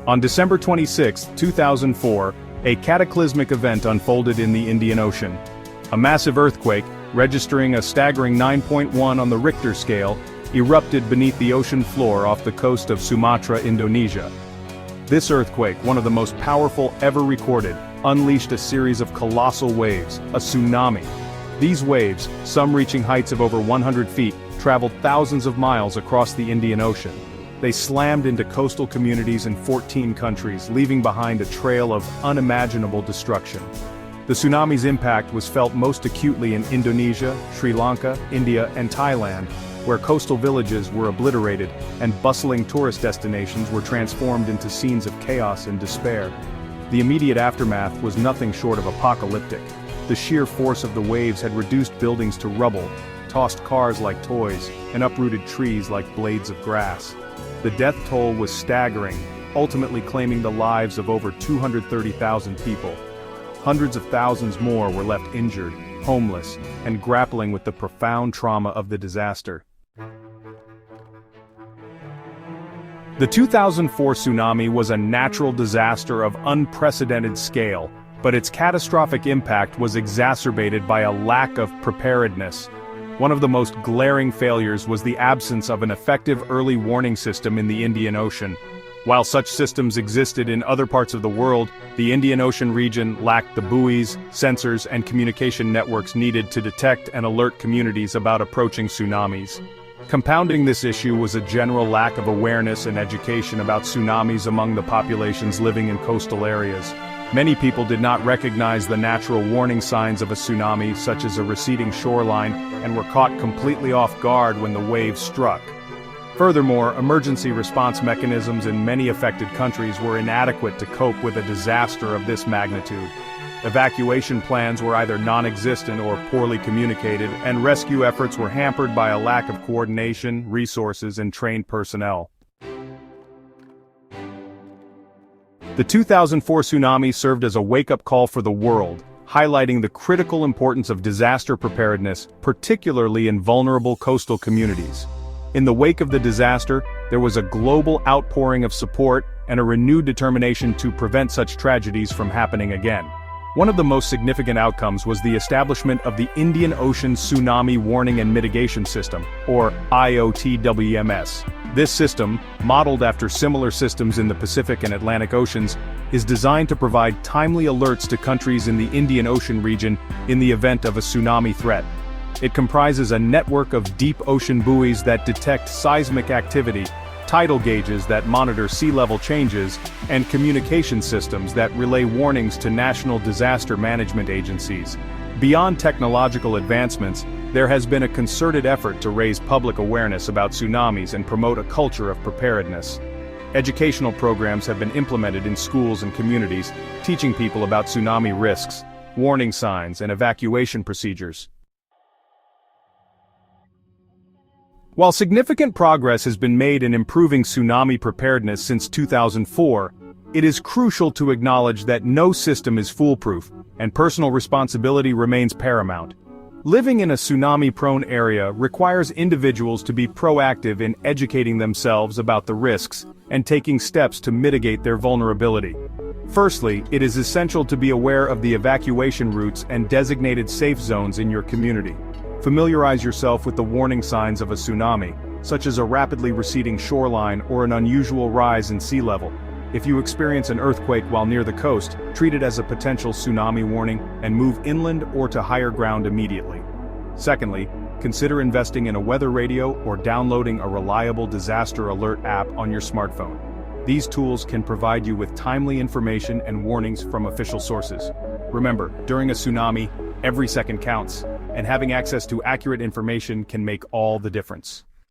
On December 26, 2004, a cataclysmic event unfolded in the Indian Ocean. A massive earthquake, registering a staggering 9.1 on the Richter scale, erupted beneath the ocean floor off the coast of Sumatra, Indonesia. This earthquake, one of the most powerful ever recorded, unleashed a series of colossal waves, a tsunami. These waves, some reaching heights of over 100 feet, traveled thousands of miles across the Indian Ocean. They slammed into coastal communities in 14 countries, leaving behind a trail of unimaginable destruction. The tsunami's impact was felt most acutely in Indonesia, Sri Lanka, India, and Thailand, where coastal villages were obliterated and bustling tourist destinations were transformed into scenes of chaos and despair. The immediate aftermath was nothing short of apocalyptic. The sheer force of the waves had reduced buildings to rubble, tossed cars like toys, and uprooted trees like blades of grass. The death toll was staggering, ultimately claiming the lives of over 230,000 people. Hundreds of thousands more were left injured, homeless, and grappling with the profound trauma of the disaster. The 2004 tsunami was a natural disaster of unprecedented scale, but its catastrophic impact was exacerbated by a lack of preparedness. One of the most glaring failures was the absence of an effective early warning system in the Indian Ocean. While such systems existed in other parts of the world, the Indian Ocean region lacked the buoys, sensors, and communication networks needed to detect and alert communities about approaching tsunamis. Compounding this issue was a general lack of awareness and education about tsunamis among the populations living in coastal areas. Many people did not recognize the natural warning signs of a tsunami, such as a receding shoreline, and were caught completely off guard when the waves struck. Furthermore, emergency response mechanisms in many affected countries were inadequate to cope with a disaster of this magnitude. Evacuation plans were either non-existent or poorly communicated, and rescue efforts were hampered by a lack of coordination, resources, and trained personnel. The 2004 tsunami served as a wake-up call for the world, highlighting the critical importance of disaster preparedness, particularly in vulnerable coastal communities. In the wake of the disaster, there was a global outpouring of support and a renewed determination to prevent such tragedies from happening again. One of the most significant outcomes was the establishment of the Indian Ocean Tsunami Warning and Mitigation System, or IOTWMS. This system, modeled after similar systems in the Pacific and Atlantic Oceans, is designed to provide timely alerts to countries in the Indian Ocean region in the event of a tsunami threat. It comprises a network of deep ocean buoys that detect seismic activity, tidal gauges that monitor sea level changes, and communication systems that relay warnings to national disaster management agencies. Beyond technological advancements, there has been a concerted effort to raise public awareness about tsunamis and promote a culture of preparedness. Educational programs have been implemented in schools and communities, teaching people about tsunami risks, warning signs, and evacuation procedures. While significant progress has been made in improving tsunami preparedness since 2004, it is crucial to acknowledge that no system is foolproof, and personal responsibility remains paramount. Living in a tsunami-prone area requires individuals to be proactive in educating themselves about the risks and taking steps to mitigate their vulnerability. Firstly, it is essential to be aware of the evacuation routes and designated safe zones in your community. Familiarize yourself with the warning signs of a tsunami, such as a rapidly receding shoreline or an unusual rise in sea level. If you experience an earthquake while near the coast, treat it as a potential tsunami warning and move inland or to higher ground immediately. Secondly, consider investing in a weather radio or downloading a reliable disaster alert app on your smartphone. These tools can provide you with timely information and warnings from official sources. Remember, during a tsunami, every second counts, and having access to accurate information can make all the difference.